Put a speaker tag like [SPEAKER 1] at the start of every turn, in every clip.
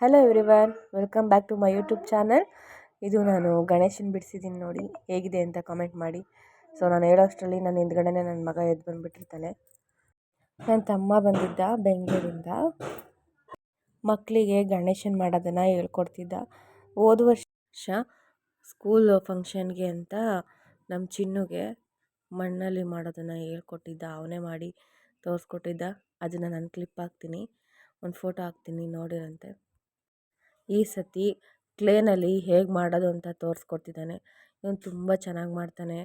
[SPEAKER 1] Hello everyone, welcome back to my YouTube channel. ಇದು ನಾನು ಗಣೇಶನ ಬಿಡಿಸಿದ್ದೀನಿ ನೋಡಿ, ಹೇಗಿದೆ ಅಂತ ಕಾಮೆಂಟ್ ಮಾಡಿ. ಸೊ ನಾನು ಹೇಳೋ ಅಷ್ಟರಲ್ಲಿ ನನ್ನ ಹಿಂದ್ಗಡೆನೇ ನನ್ನ ಮಗ ಎದ್ದು ಬಂದುಬಿಟ್ಟಿರ್ತಾನೆ. ನನ್ನ ತಮ್ಮ ಬಂದಿದ್ದ ಬೆಂಗಳೂರಿಂದ, ಮಕ್ಕಳಿಗೆ ಗಣೇಶನ ಮಾಡೋದನ್ನು ಹೇಳ್ಕೊಡ್ತಿದ್ದ. ಹೋದ ವರ್ಷ ಸ್ಕೂಲ್ ಫಂಕ್ಷನ್ಗೆ ಅಂತ ನಮ್ಮ ಚಿನ್ನುಗೆ ಮಣ್ಣಲ್ಲಿ ಮಾಡೋದನ್ನು ಹೇಳ್ಕೊಟ್ಟಿದ್ದ. ಅವನೇ ಮಾಡಿ ತೋರಿಸ್ಕೊಟ್ಟಿದ್ದ. ಅದನ್ನು ನಾನು ಕ್ಲಿಪ್ ಹಾಕ್ತೀನಿ, ಒಂದು ಫೋಟೋ ಹಾಕ್ತೀನಿ, ನೋಡಿರಂತೆ. ಈ ಸತಿ ಕ್ಲೇನಲ್ಲಿ ಹೇಗೆ ಮಾಡೋದು ಅಂತ ತೋರಿಸ್ಕೊಡ್ತಿದ್ದಾನೆ. ಇವನು ತುಂಬ ಚೆನ್ನಾಗಿ ಮಾಡ್ತಾನೆ.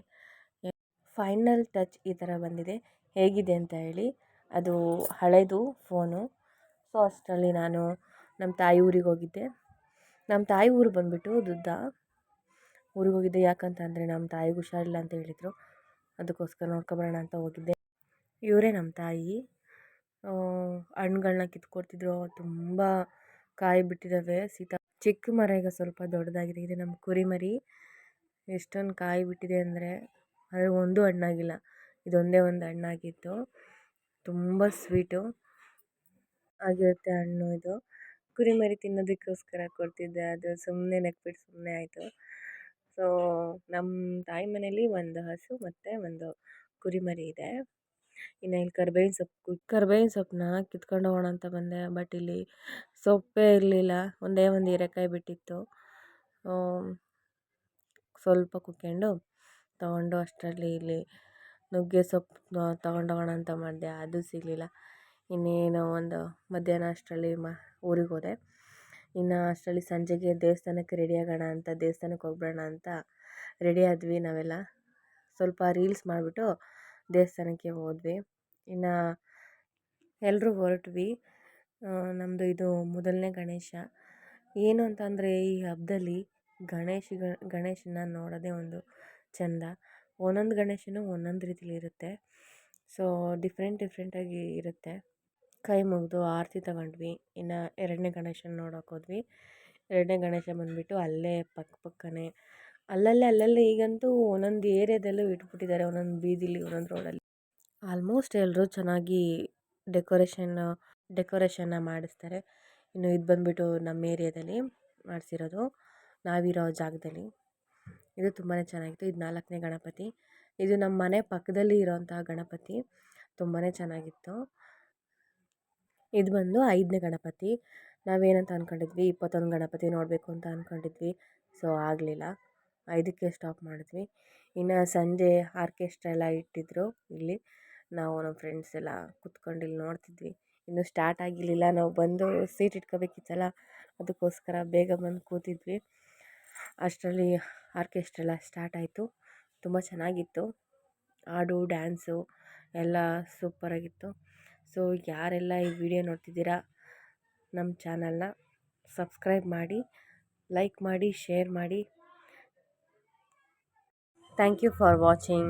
[SPEAKER 1] ಫೈನಲ್ ಟಚ್ ಈ ಥರ ಬಂದಿದೆ. ಹೇಗಿದೆ ಅಂತ ಹೇಳಿ. ಅದು ಹಳೆಯದು ಫೋನು. ಸೊ ಅಷ್ಟರಲ್ಲಿ ನಾನು ನಮ್ಮ ತಾಯಿ ಊರಿಗೆ ಹೋಗಿದ್ದೆ. ನಮ್ಮ ತಾಯಿ ಊರು ಬಂದುಬಿಟ್ಟು ದುದ್ದ ಊರಿಗೆ ಹೋಗಿದ್ದೆ. ಯಾಕಂತಂದರೆ ನಮ್ಮ ತಾಯಿಗೆ ಹುಷಾರಿಲ್ಲ ಅಂತ ಹೇಳಿದರು. ಅದಕ್ಕೋಸ್ಕರ ನೋಡ್ಕೊಬರೋಣ ಅಂತ ಹೋಗಿದ್ದೆ. ಇವರೇ ನಮ್ಮ ತಾಯಿ. ಹಣ್ಣುಗಳನ್ನ ಕಿತ್ಕೊಡ್ತಿದ್ರು. ತುಂಬ ಕಾಯಿ ಬಿಟ್ಟಿದ್ದಾವೆ. ಚಿಕ್ಕ ಮರ ಈಗ ಸ್ವಲ್ಪ ದೊಡ್ಡದಾಗಿದೆ. ಇದು ನಮ್ಮ ಕುರಿ ಮರಿ. ಎಷ್ಟೊಂದು ಕಾಯಿ ಬಿಟ್ಟಿದೆ ಅಂದರೆ ಆದರೆ ಒಂದು ಹಣ್ಣಾಗಿಲ್ಲ. ಇದೊಂದೇ ಒಂದು ಹಣ್ಣಾಗಿತ್ತು. ತುಂಬ ಸ್ವೀಟು ಆಗಿರುತ್ತೆ ಹಣ್ಣು. ಇದು ಕುರಿ ಮರಿ ತಿನ್ನೋದಕ್ಕೋಸ್ಕರ ಕೊಡ್ತಿದ್ದೆ. ಅದು ಸುಮ್ಮನೆ ನೆಕ್ಬಿಟ್ಟು ಸುಮ್ಮನೆ ಆಯಿತು. ಸೊ ನಮ್ಮ ತಾಯಿ ಮನೇಲಿ ಒಂದು ಹಸು ಮತ್ತು ಒಂದು ಕುರಿ ಮರಿ ಇದೆ. ಇನ್ನು ಇಲ್ಲಿ ಕರ್ಬೇವಿನ ಸೊಪ್ಪನ್ನ ಕಿತ್ಕೊಂಡು ಹೋಗೋಣ ಅಂತ ಬಂದೆ. ಬಟ್ ಇಲ್ಲಿ ಸೊಪ್ಪೇ ಇರಲಿಲ್ಲ. ಒಂದೇ ಒಂದು ಹೀರೆಕಾಯಿ ಬಿಟ್ಟಿತ್ತು. ಸ್ವಲ್ಪ ಕುತ್ಕೊಂಡು ತೊಗೊಂಡು ಅಷ್ಟರಲ್ಲಿ ಇಲ್ಲಿ ನುಗ್ಗೆ ಸೊಪ್ಪು ತೊಗೊಂಡೋಗೋಣ ಅಂತ ಮಾಡಿದೆ. ಅದು ಸಿಗಲಿಲ್ಲ. ಇನ್ನೇನೋ ಒಂದು ಮಧ್ಯಾಹ್ನ ಅಷ್ಟರಲ್ಲಿ ಊರಿಗೆ ಹೋದೆ. ಇನ್ನು ಅಷ್ಟರಲ್ಲಿ ಸಂಜೆಗೆ ದೇವಸ್ಥಾನಕ್ಕೆ ರೆಡಿ ಆಗೋಣ ಅಂತ ದೇವಸ್ಥಾನಕ್ಕೆ ಹೋಗ್ಬಿಡೋಣ ಅಂತ ರೆಡಿ ಆದ್ವಿ ನಾವೆಲ್ಲ. ಸ್ವಲ್ಪ ರೀಲ್ಸ್ ಮಾಡಿಬಿಟ್ಟು ದೇವಸ್ಥಾನಕ್ಕೆ ಹೋದ್ವಿ. ಇನ್ನು ಎಲ್ಲರೂ ಹೊರಟ್ವಿ. ನಮ್ಮದು ಇದು ಮೊದಲನೇ ಗಣೇಶ. ಏನು ಅಂತಂದರೆ ಈ ಹಬ್ಬದಲ್ಲಿ ಗಣೇಶನ ನೋಡೋದೇ ಒಂದು ಚೆಂದ. ಒಂದೊಂದು ಗಣೇಶನೂ ಒಂದೊಂದು ರೀತಿಲಿ ಇರುತ್ತೆ. ಸೊ ಡಿಫ್ರೆಂಟಾಗಿ ಇರುತ್ತೆ. ಕೈ ಮುಗಿದು ಆರತಿ ತಗೊಂಡ್ವಿ. ಇನ್ನು ಎರಡನೇ ಗಣೇಶನ ನೋಡೋಕೆ ಹೋದ್ವಿ. ಎರಡನೇ ಗಣೇಶ ಬಂದುಬಿಟ್ಟು ಅಲ್ಲೇ ಪಕ್ಕನೇ ಅಲ್ಲಲ್ಲೇ ಈಗಂತೂ ಒಂದೊಂದು ಏರಿಯಾದಲ್ಲೂ ಇಟ್ಬಿಟ್ಟಿದ್ದಾರೆ. ಒಂದೊಂದು ಬೀದಿಲಿ, ಒಂದೊಂದು ರೋಡಲ್ಲಿ. ಆಲ್ಮೋಸ್ಟ್ ಎಲ್ಲರೂ ಚೆನ್ನಾಗಿ ಡೆಕೋರೇಷನ್ನ ಮಾಡಿಸ್ತಾರೆ. ಇನ್ನು ಇದು ಬಂದುಬಿಟ್ಟು ನಮ್ಮ ಏರಿಯಾದಲ್ಲಿ ಮಾಡಿಸಿರೋದು, ನಾವಿರೋ ಜಾಗದಲ್ಲಿ. ಇದು ತುಂಬಾ ಚೆನ್ನಾಗಿತ್ತು. ಇದು 4ನೇ ಗಣಪತಿ. ಇದು ನಮ್ಮ ಮನೆ ಪಕ್ಕದಲ್ಲಿ ಇರೋಂಥ ಗಣಪತಿ. ತುಂಬಾ ಚೆನ್ನಾಗಿತ್ತು. ಇದು ಬಂದು 5ನೇ ಗಣಪತಿ. ನಾವೇನಂತ ಅಂದ್ಕೊಂಡಿದ್ವಿ, 21 ಗಣಪತಿ ನೋಡಬೇಕು ಅಂತ ಅಂದ್ಕೊಂಡಿದ್ವಿ. ಸೊ ಆಗಲಿಲ್ಲ, 5ಕ್ಕೆ ಸ್ಟಾಪ್ ಮಾಡಿದ್ವಿ. ಇನ್ನು ಸಂಜೆ ಆರ್ಕೆಸ್ಟ್ರಾ ಎಲ್ಲ ಇಟ್ಟಿದ್ರು ಇಲ್ಲಿ. ನಾವು ನಮ್ಮ ಫ್ರೆಂಡ್ಸ್ ಎಲ್ಲ ಕುತ್ಕೊಂಡು ಇಲ್ಲಿ ನೋಡ್ತಿದ್ವಿ. ಇನ್ನೂ ಸ್ಟಾರ್ಟ್ ಆಗಿರಲಿಲ್ಲ. ನಾವು ಬಂದು ಸೀಟ್ ಇಟ್ಕೋಬೇಕಿತ್ತಲ್ಲ, ಅದಕ್ಕೋಸ್ಕರ ಬೇಗ ಬಂದು ಕೂತಿದ್ವಿ. ಅಷ್ಟರಲ್ಲಿ ಆರ್ಕೆಸ್ಟ್ರಾ ಎಲ್ಲ ಸ್ಟಾರ್ಟ್ ಆಯಿತು. ತುಂಬ ಚೆನ್ನಾಗಿತ್ತು. ಹಾಡು, ಡ್ಯಾನ್ಸು ಎಲ್ಲ ಸೂಪರಾಗಿತ್ತು. ಸೊ ಯಾರೆಲ್ಲ ಈ ವಿಡಿಯೋ ನೋಡ್ತಿದ್ದೀರಾ, ನಮ್ಮ ಚಾನಲ್ನ ಸಬ್ಸ್ಕ್ರೈಬ್ ಮಾಡಿ, ಲೈಕ್ ಮಾಡಿ, ಶೇರ್ ಮಾಡಿ. Thank you for watching.